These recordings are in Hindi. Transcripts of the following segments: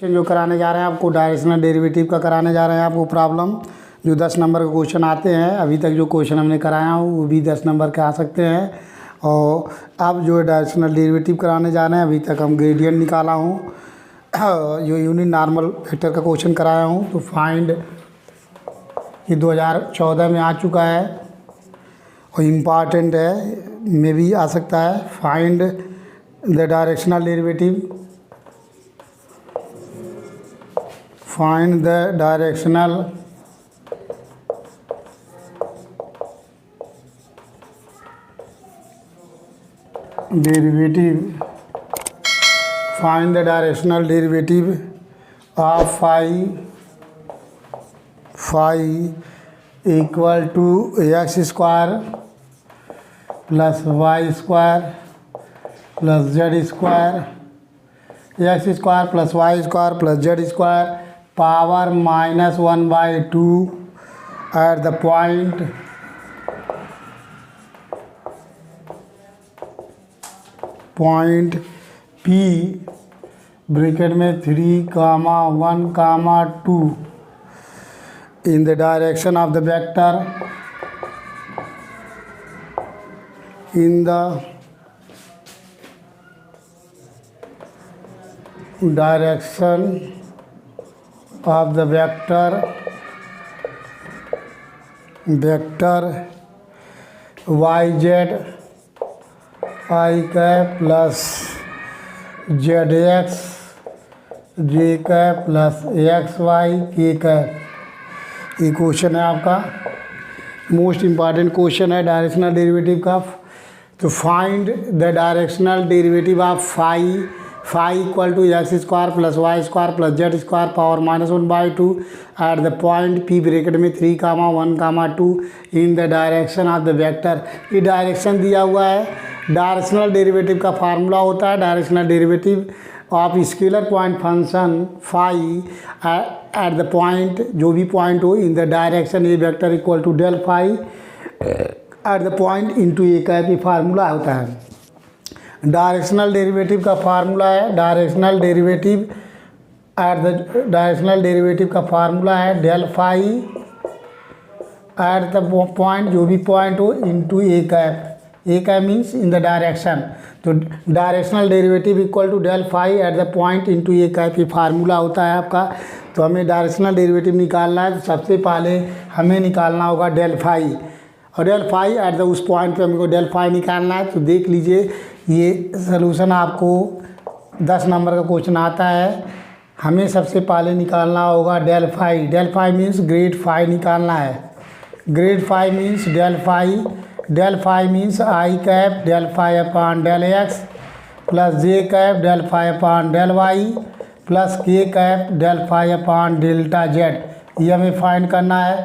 जो कराने जा रहे हैं आपको डायरेक्शनल डेरिवेटिव का कराने जा रहे हैं आपको प्रॉब्लम जो 10 नंबर के क्वेश्चन आते हैं। अभी तक जो क्वेश्चन हमने कराया हूँ वो भी 10 नंबर के आ सकते हैं। और अब जो है डायरेक्शनल डेरिवेटिव कराने जा रहे हैं। अभी तक हम ग्रेडियंट निकाला हूँ, जो यूनिट नॉर्मल वेक्टर का क्वेश्चन कराया हूँ। तो फाइंड ये 2014 में आ चुका है और इम्पॉर्टेंट है, में भी आ सकता है। Find the directional derivative, find the directional derivative, find the directional derivative of phi equal to x square plus y square plus z square, x square plus y square plus z square power -1/2 at the point P bracket में 3, 1, 2 in the direction of the vector in the direction of the vector yz I cap plus zx j cap plus xy k cap। ये क्वेश्चन है आपका, मोस्ट इम्पॉर्टेंट क्वेश्चन है डायरेक्शनल डेरिवेटिव का। तो find the directional derivative of phi equal to x square plus y square plus z square power -1/2 at the point P bracket में 3, 1, 2 in the direction of the vector। ये डायरेक्शन दिया हुआ है। डायरेक्शनल डेरिवेटिव का फार्मूला होता है directional derivative of scalar point function phi at the point, जो भी पॉइंट हो in the direction a vector equal to del phi at the point into a cap. ये फार्मूला होता है। डायरेक्शनल डेरिवेटिव का फार्मूला है, डायरेक्शनल डेरिवेटिव का फार्मूला है del phi at the point, जो भी पॉइंट हो into a cap. A cap means in the direction. तो directional derivative equal to del phi at the point into a cap, ये फार्मूला होता है आपका। तो हमें डायरेक्शनल डेरिवेटिव निकालना है। तो सबसे पहले हमें निकालना होगा del phi, और del phi एट द उस पॉइंट पे हमको del phi निकालना है। तो देख लीजिए ये सलूशन आपको 10 नंबर का क्वेश्चन आता है। हमें सबसे पहले निकालना होगा del phi। del phi means grad phi निकालना है। Grad phi means del phi means I cap del phi upon del x plus j cap del phi upon del y plus k cap del phi upon delta z। ये हमें फाइंड करना है।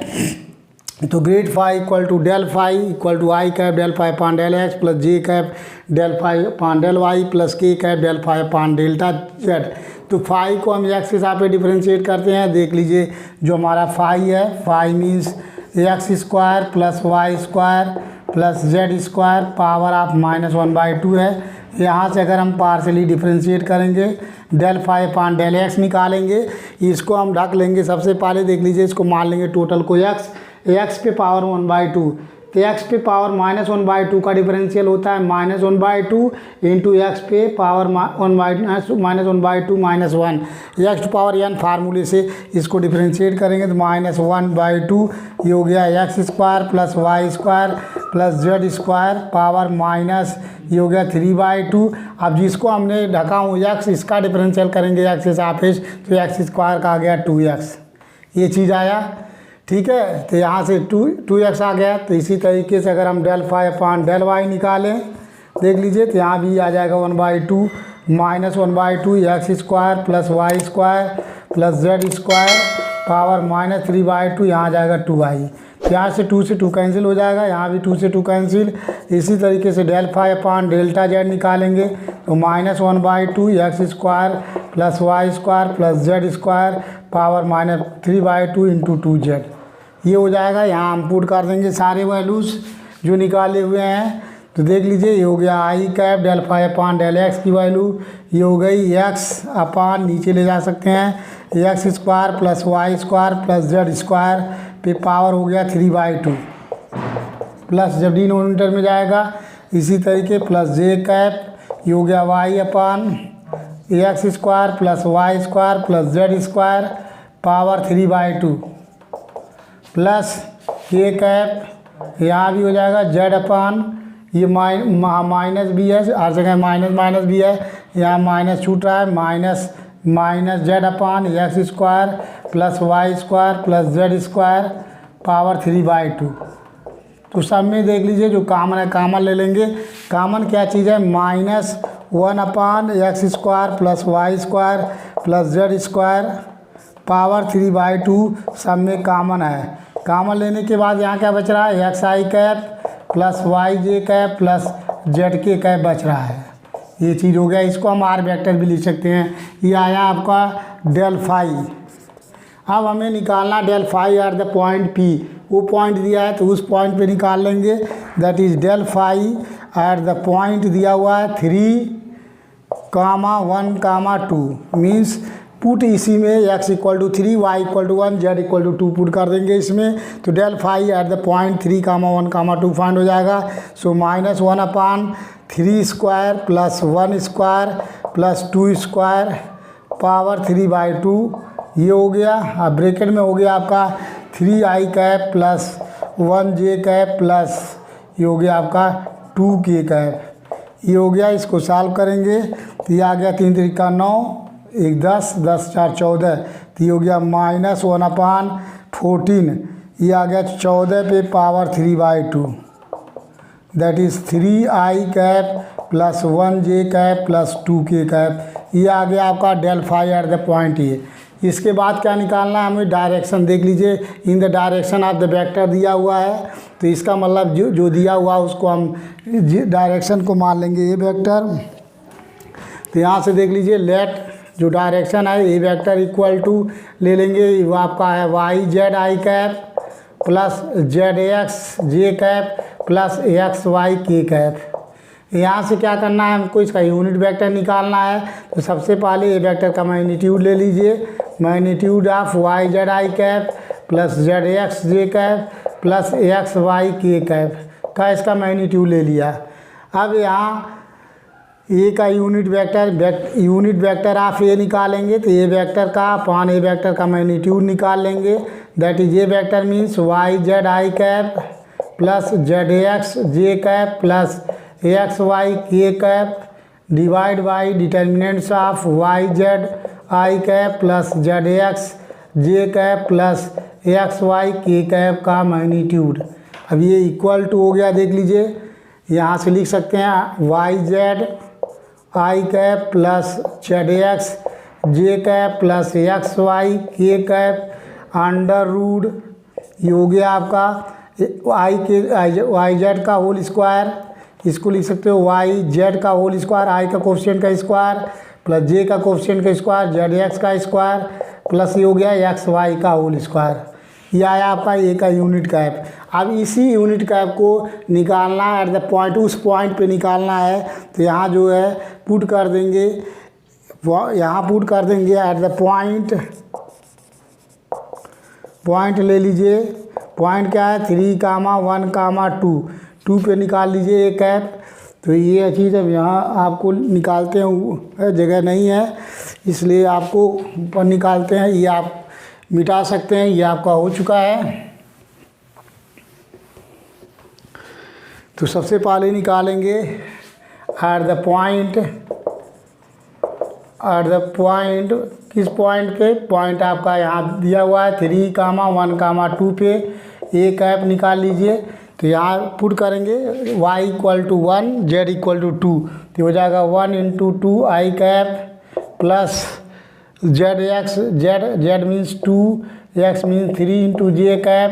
तो grad phi equal to del phi equal to I cap del phi upon del x plus j cap del phi upon del y plus k cap del phi upon delta z। तो phi को हम x के साथ पे डिफ्रेंशिएट करते हैं। देख लीजिए जो हमारा phi है, phi means x square plus y square plus z square power of -1/2 है। यहाँ से अगर हम पार्शली डिफ्रेंशिएट करेंगे del phi upon del x निकालेंगे, इसको हम ढक लेंगे। सबसे पहले देख लीजिए, इसको मान लेंगे टोटल को x पे पावर 1/2। तो x पे पावर -1/2 का डिफरेंशियल होता है -1/2 इंटू एक्स पे power -1/2 -1 x to power n। फार्मूले से इसको डिफरेंशिएट करेंगे तो -1/2 ये हो गया x square plus y square plus z square power minus ये हो गया 3/2। अब जिसको हमने ढका हूँ x, इसका डिफरेंशियल करेंगे x के सापेक्ष, तो x स्क्वायर का आ गया 2x। ये चीज़ आया, ठीक है। तो यहाँ से 2x आ गया। तो इसी तरीके से अगर हम del phi upon del y निकालें, देख लीजिए तो यहाँ भी आ जाएगा 1/2 -1/2 x square plus y square plus z square power -3/2, यहाँ आ जाएगा 2i। यहाँ से 2 से 2 कैंसिल हो जाएगा, यहाँ भी 2 से 2 कैंसिल। इसी तरीके से del phi upon delta z निकालेंगे तो -1/2 x square plus y square plus z square power -3/2 into 2z। ये हो जाएगा। यहाँ हम पुट कर देंगे सारे वैल्यूज़ जो निकाले हुए हैं। तो देख लीजिए ये हो गया I cap del phi upon del x की वैल्यू, ये हो गई एक्स अपान नीचे ले जा सकते हैं x square plus y square plus z square पे पावर हो गया 3/2 प्लस जब डिनोमिनेटर में जाएगा इसी तरीके प्लस जे कैप, ये हो गया y upon x square plus y square plus z square power 3/2 plus k cap, यहाँ भी हो जाएगा जेड अपान, ये माइनस भी है, हर जगह माइनस माइनस भी है, यहाँ माइनस छूट रहा है, minus z upon x square plus y square plus z square power 3/2। तो सब में देख लीजिए जो कॉमन है कॉमन ले लेंगे। कॉमन क्या चीज़ है, -1 upon x square plus y square plus z square power 3/2 सब में कॉमन है। कॉमन लेने के बाद यहाँ क्या बच रहा है, एक्स आई कैप प्लस वाई जे कैप प्लस जेड के कैप बच रहा है। ये चीज़ हो गया, इसको हम आर वेक्टर भी लिख सकते हैं। ये आया आपका डेल फाई। अब हमें निकालना del phi at the point p, वो पॉइंट दिया है तो उस पॉइंट पे निकाल लेंगे। That is del phi at the point दिया हुआ है 3,1,2 मीन्स पुट इसी में x = 3 y = 1 z = 2 पुट कर देंगे इसमें। तो del phi at the point 3,1,2 find हो जाएगा। So -1 upon 3 square plus 1 square plus 2 square power 3/2 ये हो गया। अब ब्रैकेट में हो गया आपका 3i cap plus 1j cap plus ये हो गया आपका 2k कैप, ये हो गया। इसको सॉल्व करेंगे तो ये आ गया 3 3 9, 1 10, 10 4 14, तो ये हो गया -1 अपान 14, ये आ गया 14 पे power 3/2 that is 3i cap plus 1j cap plus 2k cap, ये आ गया आपका del phi at the point ये। इसके बाद क्या निकालना है हमें, डायरेक्शन देख लीजिए, इन the direction of the vector दिया हुआ है तो इसका मतलब जो दिया हुआ है उसको हम डायरेक्शन को मान लेंगे ये वेक्टर। तो यहाँ से देख लीजिए लेट जो डायरेक्शन है ये वेक्टर इक्वल टू ले लेंगे, वो आपका है y z i cap plus z x j cap plus x y k cap. यहाँ से क्या करना है हमको, इसका यूनिट वेक्टर निकालना है। तो सबसे पहले ये वेक्टर का मैग्नीट्यूड ले लीजिए, magnitude of y z i cap plus z x j cap plus x y k cap का इसका मैग्नीट्यूड ले लिया। अब यहाँ ए का यूनिट वेक्टर ऑफ ए निकालेंगे तो ए वेक्टर का अपान ए वेक्टर का मैग्नीट्यूड निकाल लेंगे। That is a vector means y z i cap plus z x j cap plus x y k cap divide by determinants of y z i cap plus z x j cap plus x y k cap का मैग्नीट्यूड। अब ये इक्वल टू हो गया, देख लीजिए यहाँ से लिख सकते हैं y z i cap plus z x j cap plus x y k cap under root, ये हो गया आपका वाई जेड का होल स्क्वायर, इसको लिख सकते हो वाई जेड का होल स्क्वायर, आई का कोफिशिएंट का स्क्वायर प्लस जे का कोफिशिएंट का स्क्वायर जेड एक्स का स्क्वायर प्लस ये हो गया एक्स वाई का होल स्क्वायर। ये आया आपका ए का यूनिट कैप। अब इसी यूनिट कैप को निकालना है एट द पॉइंट, उस पॉइंट पे निकालना है तो यहाँ जो है पुट कर देंगे, यहाँ पुट कर देंगे एट द पॉइंट ले लीजिए। पॉइंट क्या है 3,1,2 2 पे निकाल लीजिए ए कैप। तो ये चीज़ अब यहाँ आपको निकालते हैं, जगह नहीं है इसलिए आपको ऊपर निकालते हैं, ये आप मिटा सकते हैं, ये आपका हो चुका है। तो सबसे पहले निकालेंगे एट द पॉइंट किस पॉइंट पे, पॉइंट आपका यहाँ दिया हुआ है 3,1,2 पे ए कैप निकाल लीजिए। तो यहाँ पुट करेंगे y = 1 z = 2, तो हो जाएगा 1 × 2 i cap plus z x, z means 2, x means 3 × j cap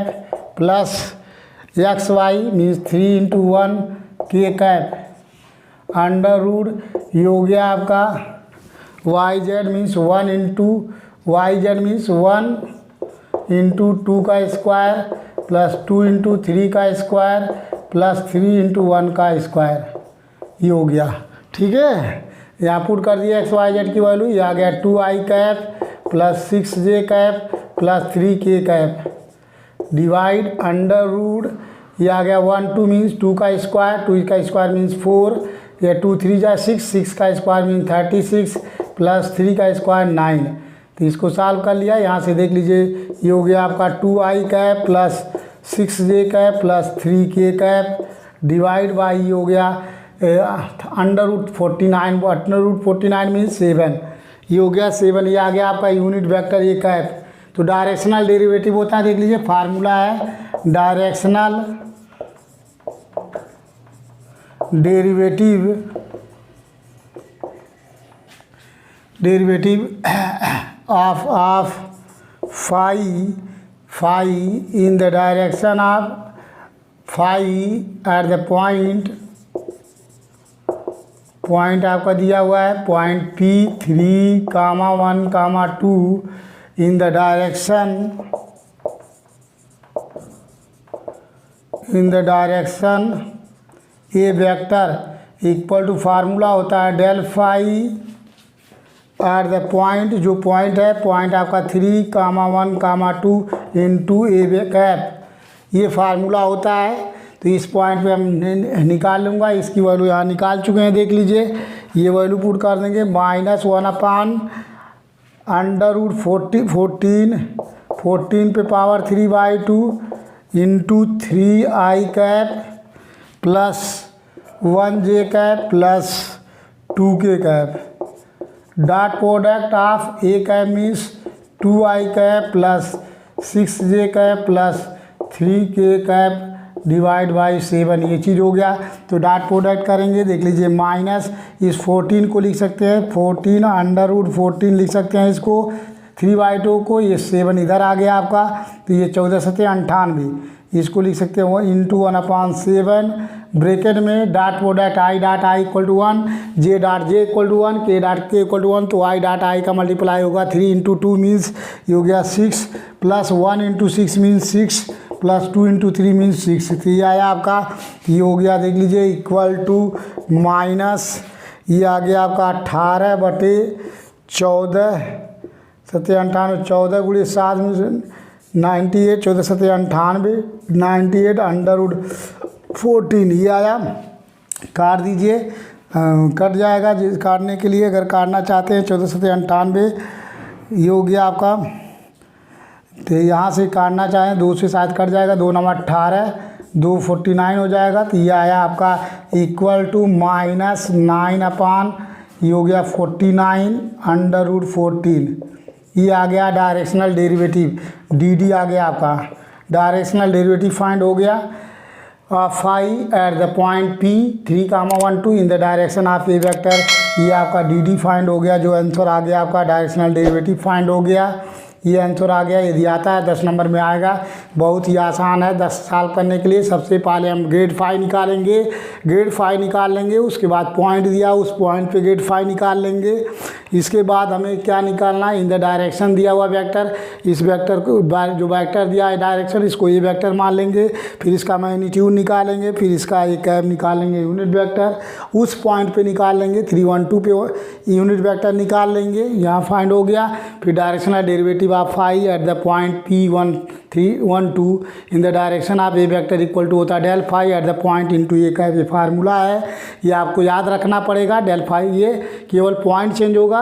plus x y means 3 × 1 के कैप अंडर रूट, ये हो गया आपका वाई जेड मीन्स 1 × 2 का स्क्वायर प्लस 2 × 3 का स्क्वायर प्लस 3 इंटू 1 का स्क्वायर, ये हो गया। ठीक है, यहाँ पुट कर दिया एक्स वाई जेड की वैल्यू, ये आ गया 2i cap plus 6j cap plus 3k cap divide under root, ये आ गया 1 2 मीन्स 2 का स्क्वायर, 2 का स्क्वायर मीन्स 4, या 2 3 जा 6, 6 का स्क्वायर मीन्स 36 प्लस 3 का स्क्वायर 9। तो इसको सॉल्व कर लिया। यहाँ से देख लीजिए, ये हो गया आपका 2i cap plus 6j cap plus 3k cap divide by, ये हो गया under root 49, under root 49 means 7, ये हो गया 7, ये आ गया आपका यूनिट वेक्टर ए कैप। तो डायरेक्शनल डेरिवेटिव होता है, देख लीजिए फार्मूला है directional derivative of phi in the direction of phi at the point आपका दिया हुआ है point P3, 1, 2 in the direction a vector equal to formula होता है del phi at the point, जो पॉइंट है पॉइंट आपका 3, 1, 2 इंटू ए कैप, ये फार्मूला होता है। तो इस पॉइंट पे हम निकाल लूँगा, इसकी वैल्यू यहाँ निकाल चुके हैं, देख लीजिए ये वैल्यू पुट कर देंगे -1 अपान अंडर रूट 14 पे power 3/2 into 3i cap plus 1j cap plus 2k cap, dot product of A cap means 2i cap plus 6j cap plus 3k cap divide by 7, ये चीज़ हो गया। तो डॉट प्रोडक्ट करेंगे, देख लीजिए माइनस इस 14 को लिख सकते हैं 14 अंडर रूट 14 लिख सकते हैं इसको 3/2 को, ये 7 इधर आ गया आपका, तो ये 14 सत्ते 98, इसको लिख सकते हैं इंटू 1/7 ब्रैकेट में dot product i dot i equal to 1, j dot j equal to 1, k dot k equal to 1, तो i डॉट i का मल्टीप्लाई होगा 3 इंटू 2 मीन्स ये हो गया 6 plus 1 into 6 means 6 plus 2 into 3 means 6, तो ये आया आपका, ये हो गया देख लीजिए इक्वल टू माइनस, ये आ गया आपका 18/14 सत्ते 98, 14 गुणे 7 मीन्स 98, 14 सत्ते 98, 98 अंडर रूट 14, ये आया। काट दीजिए, कट जाएगा, काटने के लिए अगर काटना चाहते हैं 14 सत्ते 98, ये हो गया आपका। तो यहाँ से काटना चाहें 2 से शायद कट जाएगा, 2 9 18, 2 49 हो जाएगा, तो ये आया आपका इक्वल टू -9 अपान, ये हो गया 49 अंडर रूट 14, ये आ गया डायरेक्शनल डेरिवेटिव, dd आ गया आपका। डायरेक्शनल डेरिवेटिव फाइंड हो गया phi at the point P3, 1, 2 in the direction of a vector, ये आपका dd फाइंड हो गया, जो आंसर आ गया आपका डायरेक्शनल डेरिवेटिव फाइंड हो गया, ये आंसर आ गया। यदि आता है 10 नंबर में आएगा, बहुत ही आसान है 10 साल करने के लिए। सबसे पहले हम ग्रेड फाई निकालेंगे, ग्रेड फाई निकाल लेंगे, उसके बाद पॉइंट दिया उस पॉइंट पे ग्रेड फाई निकाल लेंगे। इसके बाद हमें क्या निकालना है, इन द डायरेक्शन दिया हुआ वेक्टर, इस वेक्टर को जो वेक्टर दिया है डायरेक्शन, इसको ये वेक्टर मान लेंगे, फिर इसका मैग्नीट्यूड निकालेंगे, फिर इसका एक कैप निकालेंगे यूनिट वेक्टर, उस पॉइंट पे निकाल लेंगे 3 1 2 पे यूनिट वेक्टर निकाल लेंगे, यहाँ फाइंड हो गया। फिर directional derivative of phi at the point P1 3 1 2 in the direction of a vector equal to होता है del phi at the point into a का ये फार्मूला है, ये आपको याद रखना पड़ेगा। डेल फाई ये केवल पॉइंट चेंज होगा,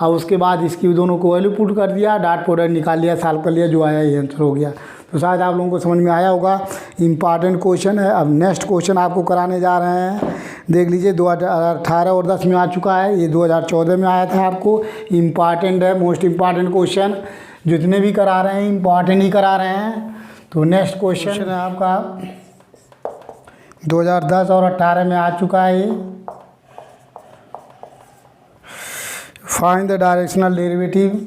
और उसके बाद इसकी दोनों को वैल्यू पुट कर दिया, डॉट प्रोडक्ट निकाल लिया, सॉल्व कर लिया, जो आया ये आंसर हो गया। तो शायद आप लोगों को समझ में आया होगा। इम्पॉर्टेंट क्वेश्चन है। अब नेक्स्ट क्वेश्चन आपको कराने जा रहे हैं, देख लीजिए 2018 और 10 में आ चुका है, ये 2014 में आया था आपको। इम्पॉर्टेंट है, मोस्ट इम्पॉर्टेंट क्वेश्चन, जितने भी करा रहे हैं इम्पॉर्टेंट ही करा रहे हैं। तो नेक्स्ट क्वेश्चन है आपका 2010 और 18 में आ चुका है ये। Find the directional derivative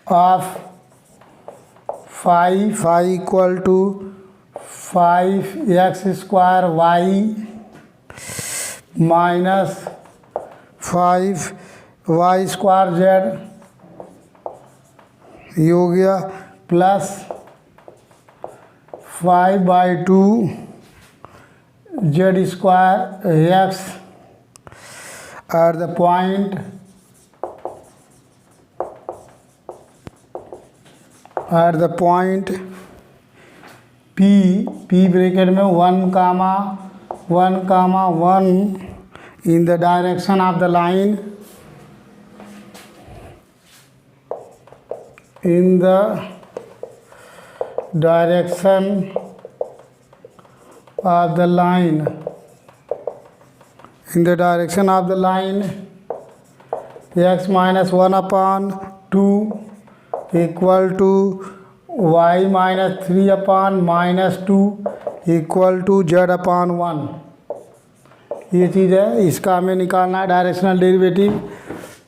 of phi equal to 5x² y minus 5y² z ये हो गया plus 5/2 z² x at the point P bracket में 1, 1 in the direction of the line, in the direction of the line, x minus 1/2 equal to y minus 3/-2 equal to z/1। ये चीज़ है, इसका हमें निकालना है डायरेक्शनल डेरिवेटिव।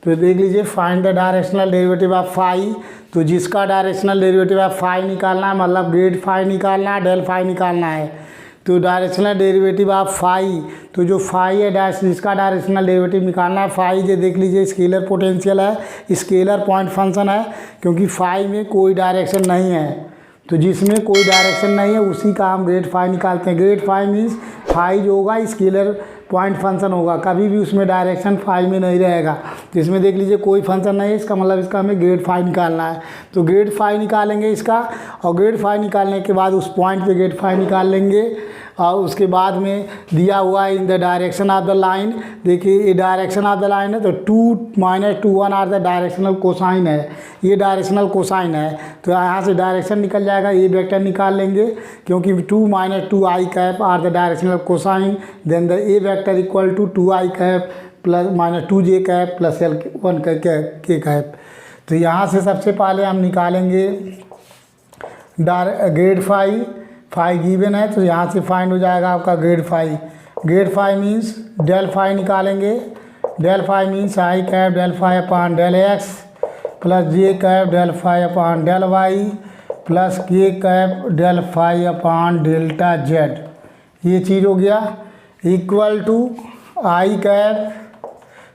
तो देख लीजिए, find the directional derivative of phi. तो जिसका डायरेक्शनल डेरिवेटिव ऑफ फाई निकालना है, मतलब ग्रेड फाई निकालना है, डेल फाई निकालना है। तो डायरेक्शनल डेरिवेटिव ऑफ फाई, तो जो फाई है जिसका डायरेक्शनल डेरिवेटिव निकालना है, फाई जो देख लीजिए स्केलर पोटेंशियल है, स्केलर पॉइंट फंक्शन है, क्योंकि फाई में कोई डायरेक्शन नहीं है। तो जिसमें कोई डायरेक्शन नहीं है उसी का हम ग्रेड फाई निकालते हैं। ग्रेड फाई मीन्स फाई जो होगा स्केलर पॉइंट फंक्शन होगा, कभी भी उसमें डायरेक्शन फाई में नहीं रहेगा। तो इसमें देख लीजिए कोई फंक्शन नहीं है, इसका मतलब इसका हमें ग्रेड फाई निकालना है। तो ग्रेड फाई निकालेंगे इसका, और ग्रेड फाई निकालने के बाद उस पॉइंट पे ग्रेड फाई निकाल लेंगे। और उसके बाद में दिया हुआ है इन the direction of the line. देखिए ये डायरेक्शन ऑफ द लाइन है, तो 2 - 2 1 आर द डायरेक्शनल कोसाइन है, ये डायरेक्शनल कोसाइन है। तो यहाँ से डायरेक्शन निकल जाएगा, ये वेक्टर निकाल लेंगे, क्योंकि 2 - 2 i cap are the directional cosine. Then the a vector equal to 2 i cap plus -2 j cap plus L1 k cap. तो यहाँ से सबसे पहले हम निकालेंगे ग्रेड फाई गिवन है, तो यहाँ से फाइंड हो जाएगा आपका grad phi. Grad phi means del phi निकालेंगे। Del phi means i cap del phi upon del x plus j cap del phi upon del y plus k cap del phi upon delta z. ये चीज़ हो गया equal to i cap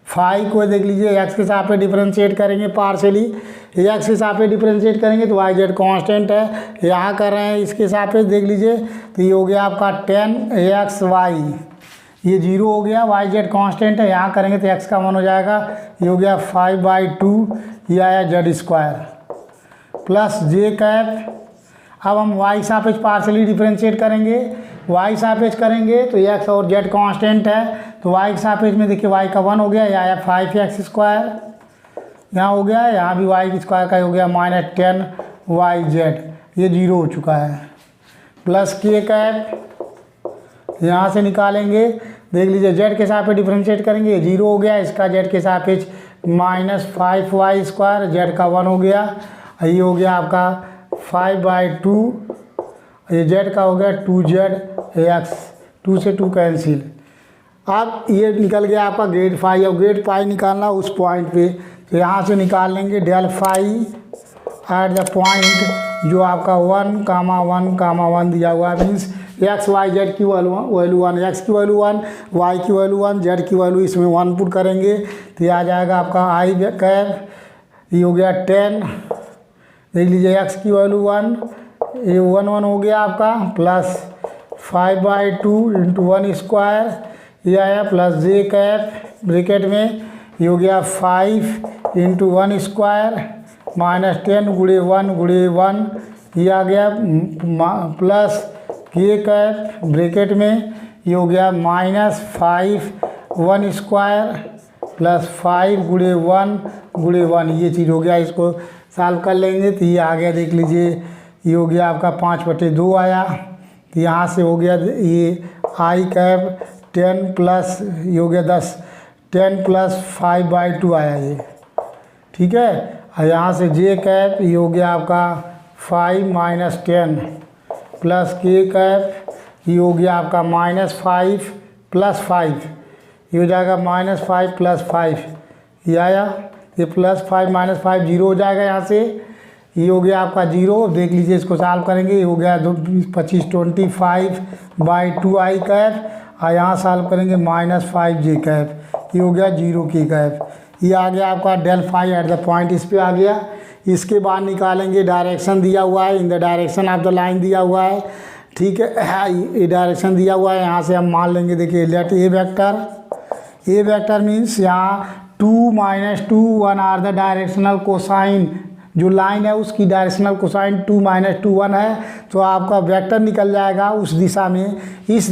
phi को देख लीजिए एक्स के साथ पे डिफरेंशिएट करेंगे पार्शली, एक्स के साथ पे डिफरेंशिएट करेंगे तो वाई जेड कांस्टेंट है, यहाँ कर रहे हैं इसके साथ पे देख लीजिए। तो ये हो गया आपका 10xy, ये 0 हो गया, वाई जेड कांस्टेंट है, यहाँ करेंगे तो x का 1 हो जाएगा। ये हो गया 5/2, ये आया z² प्लस जे कैप। अब हम y सापेक्ष पार्शली डिफरेंशिएट करेंगे, y सापेक्ष करेंगे तो x और z कांस्टेंट है, तो y के सापेक्ष में देखिए y का 1 हो गया, यह आया 5x², यहाँ हो गया, यहाँ भी y स्क्वायर का हो गया -10yz, ये 0 हो चुका है। प्लस के कैप यहाँ से निकालेंगे, देख लीजिए z के सापेक्ष डिफरेंशिएट करेंगे, 0 हो गया, इसका z के सापेक्ष -5y², z का 1 हो गया, ये हो गया आपका 5/2, ये z का हो गया 2zx, 2 से 2 कैंसिल। अब ये निकल गया आपका ग्रेड फाई। और ग्रेड फाई निकालना उस पॉइंट पे, तो यहाँ से निकाल लेंगे del phi at the point जो आपका 1,1,1 दिया हुआ है, मीन्स एक्स वाई जेड की वैल्यू 1, एक्स की वैल्यू 1, वाई की वैल्यू 1, जेड की वैल्यू इसमें 1 पुट करेंगे तो ये आ जाएगा आपका आई कैप, ये हो गया 10, देख लीजिए एक्स की वैल्यू 1, ये 1 हो गया आपका, प्लस 5/2 × 1², ये आया प्लस जे कैप ब्रैकेट में, ये हो गया 5 × 1² -10 × 1 × 1, ये आ गया प्लस के कैप ब्रैकेट में, ये हो गया -5 1² प्लस 5 × 1 × 1, ये चीज़ हो गया। इसको सॉल्व कर लेंगे तो ये आ गया, देख लीजिए ये हो गया आपका 5/2 आया। तो यहाँ से हो गया ये आई कैप 10 प्लस ये हो गया 10, 10 प्लस 5/2 आया ये, ठीक है। और यहाँ से जे कैप ये हो गया आपका 5 - 10 प्लस के कैप ये हो गया आपका -5 + 5, ये हो जाएगा -5 + 5, ये आया, ये +5 - 5 0 हो जाएगा यहाँ से। ये हो गया आपका 0। देख लीजिए इसको सॉल्व करेंगे, ये हो गया 25 25/2i कैप और यहाँ सॉल्व करेंगे -5j कैप, ये हो गया 0k कैप। ये आ गया आपका del phi at the point, इस पे आ गया। इसके बाद निकालेंगे डायरेक्शन दिया हुआ है, इन the direction of the line दिया हुआ है, ठीक है। ये डायरेक्शन दिया हुआ है, यहाँ से हम मान लेंगे, देखिए लेट ए वेक्टर मीन्स यहाँ 2 - 2 1 आर द डायरेक्शनल कोसाइन, जो लाइन है उसकी डायरेक्शनल कोसाइन 2 - 2 1 है, तो आपका वेक्टर निकल जाएगा उस दिशा में, इस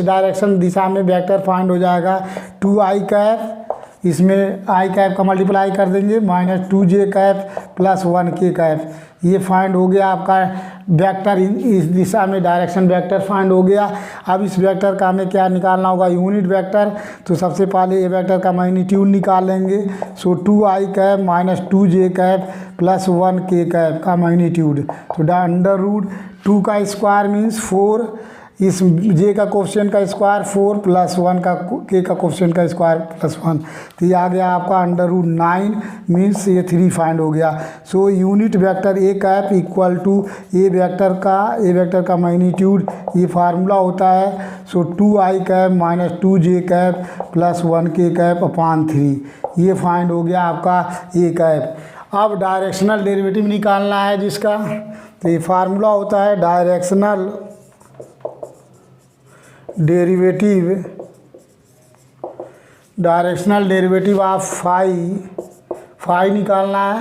डायरेक्शन दिशा में वेक्टर फाइंड हो जाएगा 2i कैप, इसमें i कैप का मल्टीप्लाई कर देंगे -2j cap plus 1k cap. ये फाइंड हो गया आपका वेक्टर, इस दिशा में डायरेक्शन वेक्टर फाइंड हो गया। अब इस वेक्टर का हमें क्या निकालना होगा, यूनिट वेक्टर। तो सबसे पहले ये वेक्टर का मैग्नीट्यूड निकाल लेंगे। सो 2i cap -2j cap plus 1k cap का मैग्नीट्यूड। तो √2 का स्क्वायर मीन्स 4, इस j का कोफिशिएंट का स्क्वायर 4 प्लस 1 का k का कोफिशिएंट का स्क्वायर प्लस 1, तो ये आ गया आपका √9 मीन्स ये 3 फाइंड हो गया। So unit vector a cap equal to a vector का मैग्नीट्यूड, ये फार्मूला होता है। So 2i cap -2j cap plus 1k cap upon 3, ये फाइंड हो गया आपका ए कैप। अब डायरेक्शनल डेरिवेटिव निकालना है जिसका, तो ये फार्मूला होता है डायरेक्शनल डेरिवेटिव ऑफ फाई निकालना है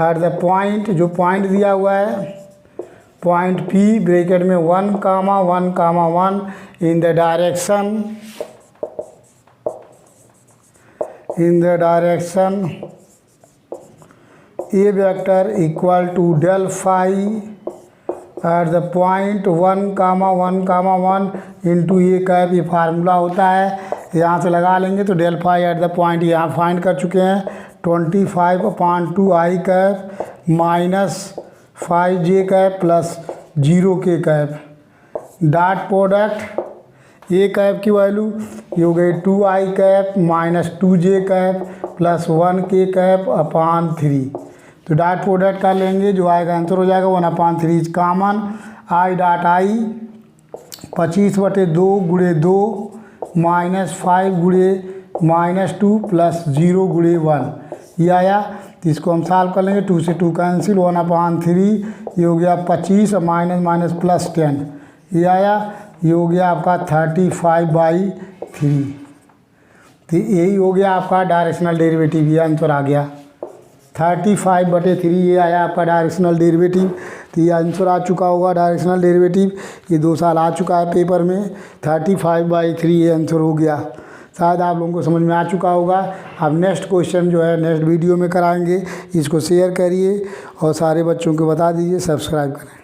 एट द पॉइंट, जो पॉइंट दिया हुआ है पॉइंट P ब्रैकेट में 1, 1, 1 in the direction a vector equal to del phi at the point 1, 1 into a cap, ये फार्मूला होता है। यहाँ से लगा लेंगे तो del phi at the point यहाँ फाइंड कर चुके हैं 25/2i cap -5j cap plus 0k cap. Dot product a cap की वैल्यू ये हो गई 2i cap -2j cap plus 1k cap upon 3। तो डॉट प्रोडक्ट कर लेंगे, जो आएगा आंसर हो जाएगा 1/3 common. i dot i 25/2 × 2 -5 × -2 plus 0 × 1, ये आया। तो इसको हम सॉल्व कर लेंगे, 2 से 2 कैंसिल, 1/3, ये हो गया 25 माइनस प्लस 10, ये आया। ये हो गया आपका 35/3। तो यही हो गया आपका डायरेक्शनल डेरिवेटिव, ये आंसर आ गया 35/3, ये आया आपका डायरेक्शनल डेरिवेटिव। तो ये आंसर आ चुका होगा डायरेक्शनल डेरिवेटिव, ये 2 साल आ चुका है पेपर में। 35/3 ये आंसर हो गया। शायद आप लोगों को समझ में आ चुका होगा। अब नेक्स्ट क्वेश्चन जो है नेक्स्ट वीडियो में कराएंगे। इसको शेयर करिए और सारे बच्चों को बता दीजिए, सब्सक्राइब करें।